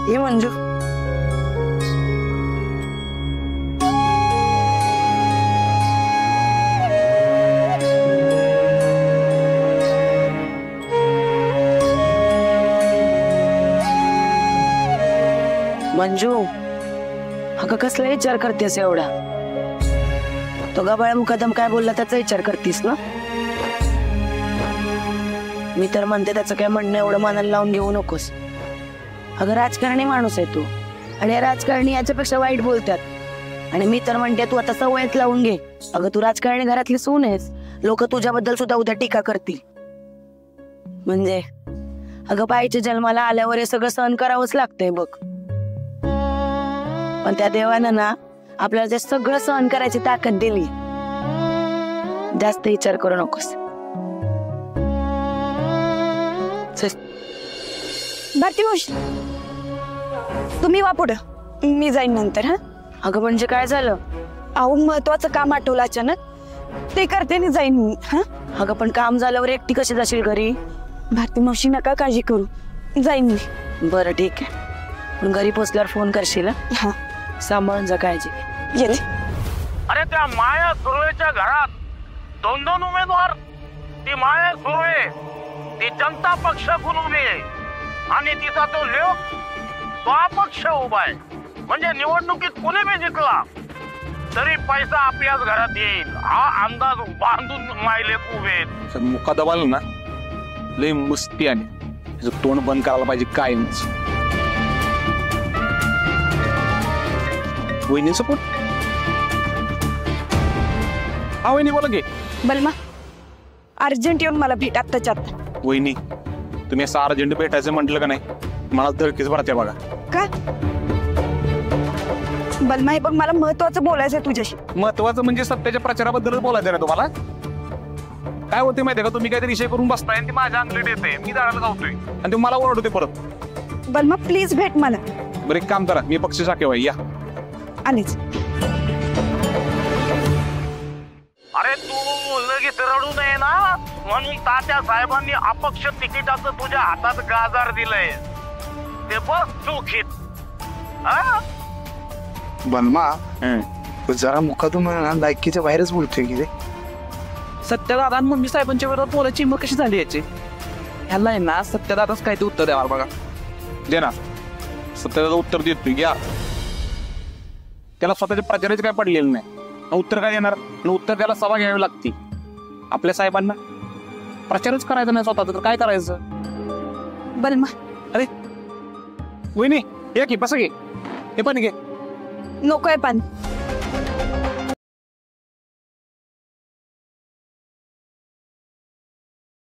ये मंजू. मंजू, अगं कसला विचार करतेस एवढा? तो गबाळा मुकादम काय बोलला त्याचा विचार करतीस ना? मी तर म्हणते त्याचं काय म्हणणं एवढं मनाला लावून घेऊ नकोस. अगं राजकारणी माणूस आहे तू, आणि या राजकारणी याच्यापेक्षा वाईट बोलतात. आणि मी तर म्हणते तू आता सवयच लावून घे. अगं तू राजकारणी घरातली सून आहेस, लोक तुझ्याबद्दल सुद्धा उद्या टीका करतील. म्हणजे अगं बाईच्या जन्माला आल्यावर हे सगळं सहन करावंच लागतंय बघ. पण त्या देवानं ना आपल्याला ते सगळं सहन करायची ताकद दिली. जास्त विचार करू नकोस. भारती मावशी, तुम्ही वा पुढं, मी जाईन नंतर. हा अगं म्हणजे काय झालं? अहो महत्वाचं काम आठवलं अचानक, ते करते आणि जाईन मी. हा अगं पण काम झाल्यावर एकटी कशी जाशील घरी? भारती मावशी नका काळजी करू, जाईन मी. बरं ठीक आहे, पण घरी पोचल्यावर फोन करशील. हा सांभाळून जा, काळजी. येते. अरे त्या माया सुर्वेच्या घरात 2-2 उमेदवार. ती माया सुर्वे ती जनता पक्षाकडून उभी आहे आणि तिचा तो लोक तो अपक्ष उभा आहे. म्हणजे निवडणुकीत कोणी बी जिंकला तरी पैसा आपल्याच घरात येईल हा अंदाज बांधून मायले उभे. मुकादमाला ना लय मस्ती आणि त्याचं तोंड बंद करायला पाहिजे कायमच. वहिनी सपोर्ट. हा वहिनी बोला की. बलमा अर्जंट येऊन मला भेट आत्ताच्या आत्ता. वहिनी तुम्ही असं अर्जंट भेटायचं म्हटलं का नाही, मला धडकीच भरते बघा. का बलमा, हे बघ मला महत्वाचं बोलायचंय तुझ्याशी. महत्वाचं म्हणजे सत्याच्या प्रचाराबद्दलच बोलायचं ना तुम्हाला. काय होते माहितीये का, तुम्ही काहीतरी विषय करून बसताय आणि ती माझ्या अंगलीत येते, मी झाडाला जातोय आणि तुम्ही मला ओरडते परत. बलमा प्लीज भेट मला. बरं एक काम करा, मी पक्ष शाखेवर या. आलेच. अरे तू लगेच रडू नये ना, म्हणून तात्या साहेबांनी अपक्ष तिकिटाचं तुझ्या हातात गाजार दिलंय. ते बस चुकीत. बलमा जरा मुखातून लायकीच्या बाहेरच बोलतोय की रे. सत्यदादा मम्मी साहेबांच्या विरोधात बोलायची मग कशी झाली याची? ह्याला आहे ना सत्यदादाच काय ते उत्तर द्यावा बघा. दे ना, सत्याचं उत्तर देतो घ्या. त्याला स्वतःच्या प्रचाराचे काय पडलेलं नाही, उत्तर काय देणार? उत्तर त्याला सभा घ्यावी लागते. आपल्या साहेबांना प्रचारच करायचा नाही स्वतःचा, तर काय करायचं? बलमा अरे वहिनी या की, बसा घे, हे पण घे. नकोय पान.